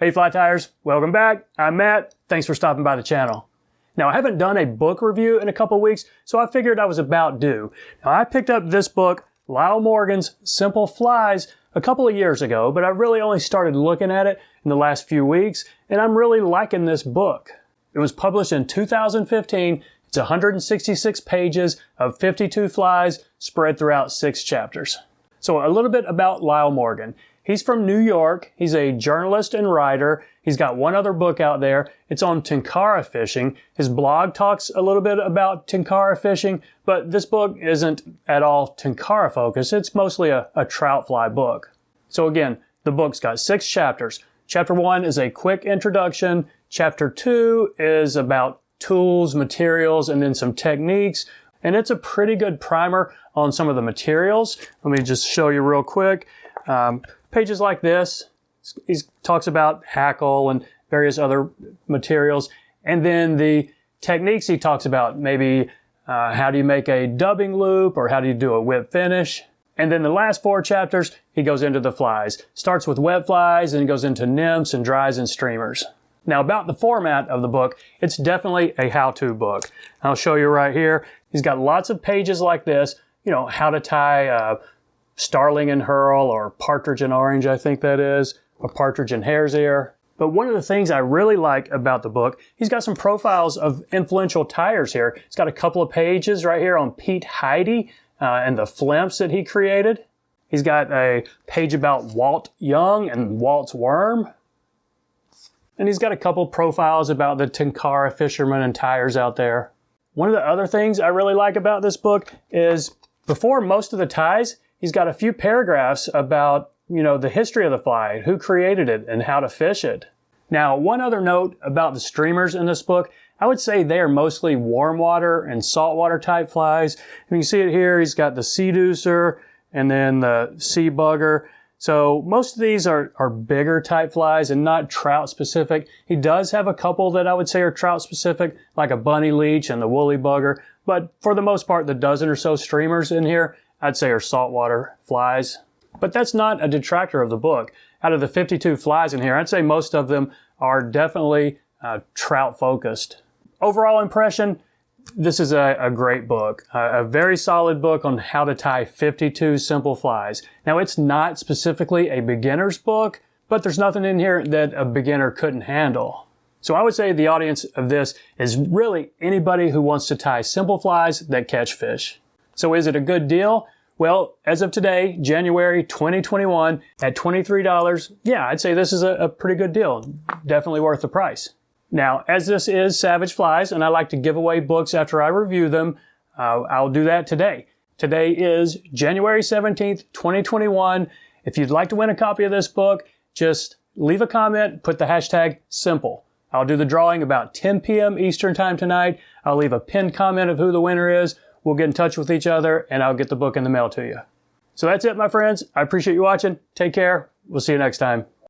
Hey Fly Tires, welcome back. I'm Matt. Thanks for stopping by the channel. Now, I haven't done a book review in a couple weeks, so I figured I was about due. Now, I picked up this book, Lyle Morgan's Simple Flies, a couple of years ago, but I really only started looking at it in the last few weeks, and I'm really liking this book. It was published in 2015. It's 166 pages of 52 flies spread throughout 6 chapters. So a little bit about Lyle Morgan. He's from New York. He's a journalist and writer. He's got one other book out there. It's on tenkara fishing. His blog talks a little bit about tenkara fishing, but this book isn't at all tenkara focused. It's mostly a trout fly book. So again, the book's got 6 chapters. Chapter 1 is a quick introduction. Chapter 2 is about tools, materials, and then some techniques. And it's a pretty good primer on some of the materials. Let me just show you real quick. Pages like this, he talks about hackle and various other materials. And then the techniques he talks about, maybe how do you make a dubbing loop or how do you do a whip finish. And then the last 4 chapters, he goes into the flies. Starts with wet flies and goes into nymphs and dries and streamers. Now about the format of the book, it's definitely a how-to book. I'll show you right here. He's got lots of pages like this, you know, how to tie starling and herl, or partridge and orange, I think that is, or partridge and hare's ear. But one of the things I really like about the book, he's got some profiles of influential tyers here. He's got a couple of pages right here on Pete Heide and the flimps that he created. He's got a page about Walt Young and Walt's worm. And he's got a couple profiles about the tenkara fishermen and tyers out there. One of the other things I really like about this book is before most of the ties, he's got a few paragraphs about, you know, the history of the fly, who created it, and how to fish it. Now, one other note about the streamers in this book, I would say they are mostly warm water and saltwater type flies. And you can see it here, he's got the sea deucer and then the sea bugger. So most of these are bigger type flies and not trout specific. He does have a couple that I would say are trout specific, like a bunny leech and the woolly bugger. But for the most part, the dozen or so streamers in here, I'd say are saltwater flies. But that's not a detractor of the book. Out of the 52 flies in here, I'd say most of them are definitely trout focused. Overall impression, this is a great book. A very solid book on how to tie 52 simple flies. Now, it's not specifically a beginner's book, but there's nothing in here that a beginner couldn't handle. So I would say the audience of this is really anybody who wants to tie simple flies that catch fish. So is it a good deal? Well, as of today, January 2021, at $23, yeah, I'd say this is a pretty good deal. Definitely worth the price. Now, as this is Savage Flies, and I like to give away books after I review them, I'll do that today. Today is January 17th, 2021. If you'd like to win a copy of this book, just leave a comment, put the hashtag SIMPLE. I'll do the drawing about 10 p.m. Eastern time tonight. I'll leave a pinned comment of who the winner is. We'll get in touch with each other, and I'll get the book in the mail to you. So that's it, my friends. I appreciate you watching. Take care. We'll see you next time.